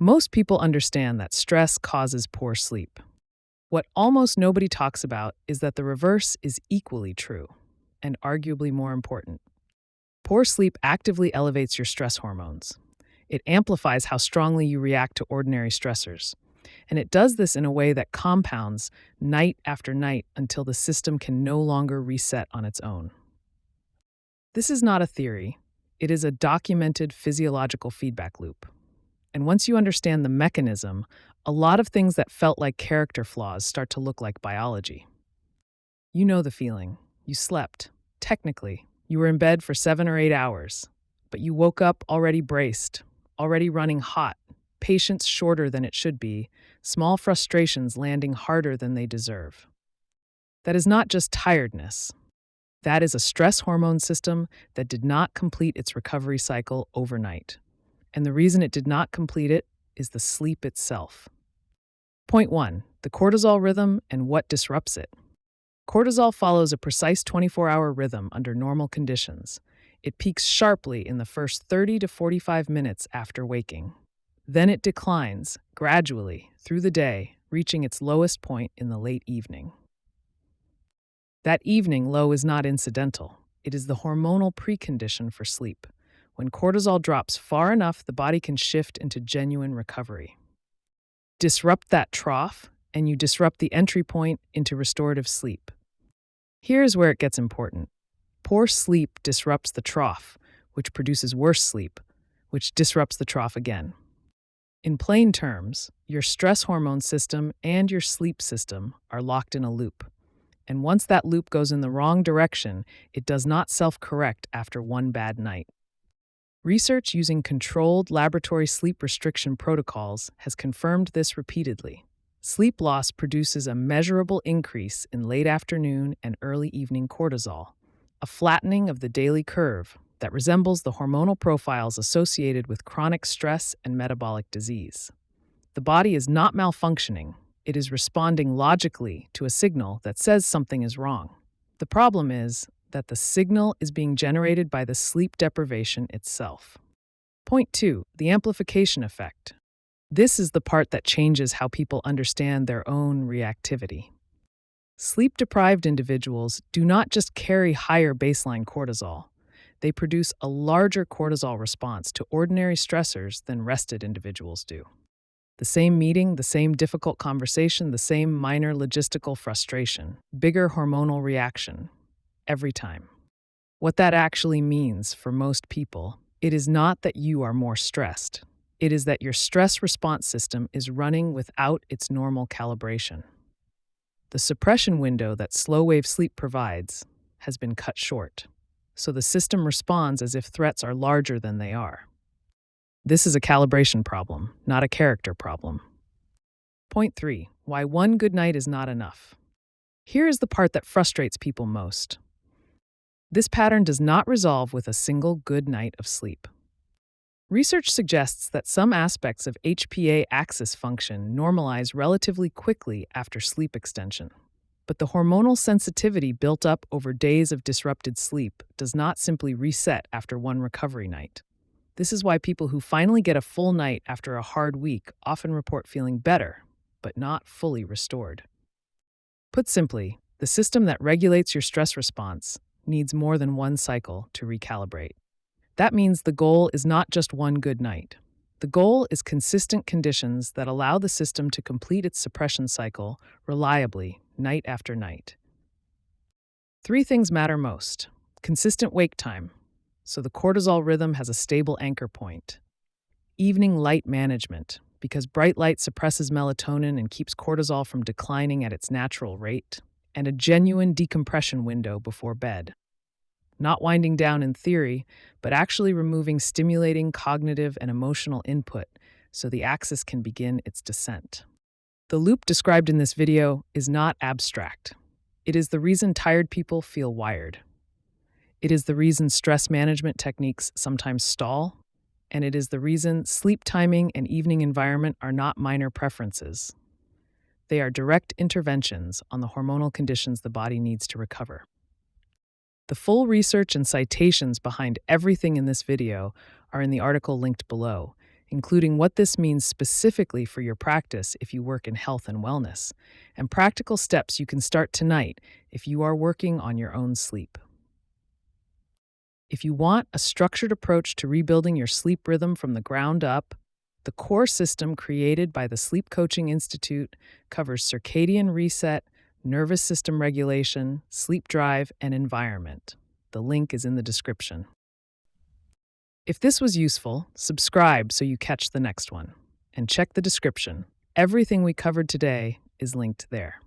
Most people understand that stress causes poor sleep. What almost nobody talks about is that the reverse is equally true, and arguably more important. Poor sleep actively elevates your stress hormones. It amplifies how strongly you react to ordinary stressors. And it does this in a way that compounds night after night until the system can no longer reset on its own. This is not a theory, it is a documented physiological feedback loop. And once you understand the mechanism, a lot of things that felt like character flaws start to look like biology. You know the feeling. You slept. Technically, you were in bed for 7 or 8 hours, but you woke up already braced, already running hot, patience shorter than it should be, small frustrations landing harder than they deserve. That is not just tiredness. That is a stress hormone system that did not complete its recovery cycle overnight. And the reason it did not complete it is the sleep itself. Point 1. The cortisol rhythm and what disrupts it. Cortisol follows a precise 24-hour rhythm under normal conditions. It peaks sharply in the first 30 to 45 minutes after waking. Then it declines, gradually, through the day, reaching its lowest point in the late evening. That evening low is not incidental. It is the hormonal precondition for sleep. When cortisol drops far enough, the body can shift into genuine recovery. Disrupt that trough, and you disrupt the entry point into restorative sleep. Here's where it gets important. Poor sleep disrupts the trough, which produces worse sleep, which disrupts the trough again. In plain terms, your stress hormone system and your sleep system are locked in a loop. And once that loop goes in the wrong direction, it does not self-correct after one bad night. Research using controlled laboratory sleep restriction protocols has confirmed this repeatedly. Sleep loss produces a measurable increase in late afternoon and early evening cortisol, a flattening of the daily curve that resembles the hormonal profiles associated with chronic stress and metabolic disease. The body is not malfunctioning, it is responding logically to a signal that says something is wrong. The problem is that the signal is being generated by the sleep deprivation itself. Point 2. The amplification effect. This is the part that changes how people understand their own reactivity. Sleep-deprived individuals do not just carry higher baseline cortisol. They produce a larger cortisol response to ordinary stressors than rested individuals do. The same meeting, the same difficult conversation, the same minor logistical frustration, bigger hormonal reaction, every time. What that actually means for most people, it is not that you are more stressed. It is that your stress response system is running without its normal calibration. The suppression window that slow-wave sleep provides has been cut short, so the system responds as if threats are larger than they are. This is a calibration problem, not a character problem. Point 3. Why one good night is not enough. Here is the part that frustrates people most. This pattern does not resolve with a single good night of sleep. Research suggests that some aspects of HPA axis function normalize relatively quickly after sleep extension. But the hormonal sensitivity built up over days of disrupted sleep does not simply reset after one recovery night. This is why people who finally get a full night after a hard week often report feeling better, but not fully restored. Put simply, the system that regulates your stress response needs more than one cycle to recalibrate. That means the goal is not just one good night. The goal is consistent conditions that allow the system to complete its suppression cycle reliably, night after night. 3 things matter most. Consistent wake time, so the cortisol rhythm has a stable anchor point. Evening light management, because bright light suppresses melatonin and keeps cortisol from declining at its natural rate. And a genuine decompression window before bed. Not winding down in theory, but actually removing stimulating cognitive and emotional input so the axis can begin its descent. The loop described in this video is not abstract. It is the reason tired people feel wired. It is the reason stress management techniques sometimes stall, and it is the reason sleep timing and evening environment are not minor preferences. They are direct interventions on the hormonal conditions the body needs to recover. The full research and citations behind everything in this video are in the article linked below, including what this means specifically for your practice if you work in health and wellness, and practical steps you can start tonight if you are working on your own sleep. If you want a structured approach to rebuilding your sleep rhythm from the ground up, the core system created by the Sleep Coaching Institute covers circadian reset, nervous system regulation, sleep drive, and environment. The link is in the description. If this was useful, subscribe so you catch the next one. And check the description. Everything we covered today is linked there.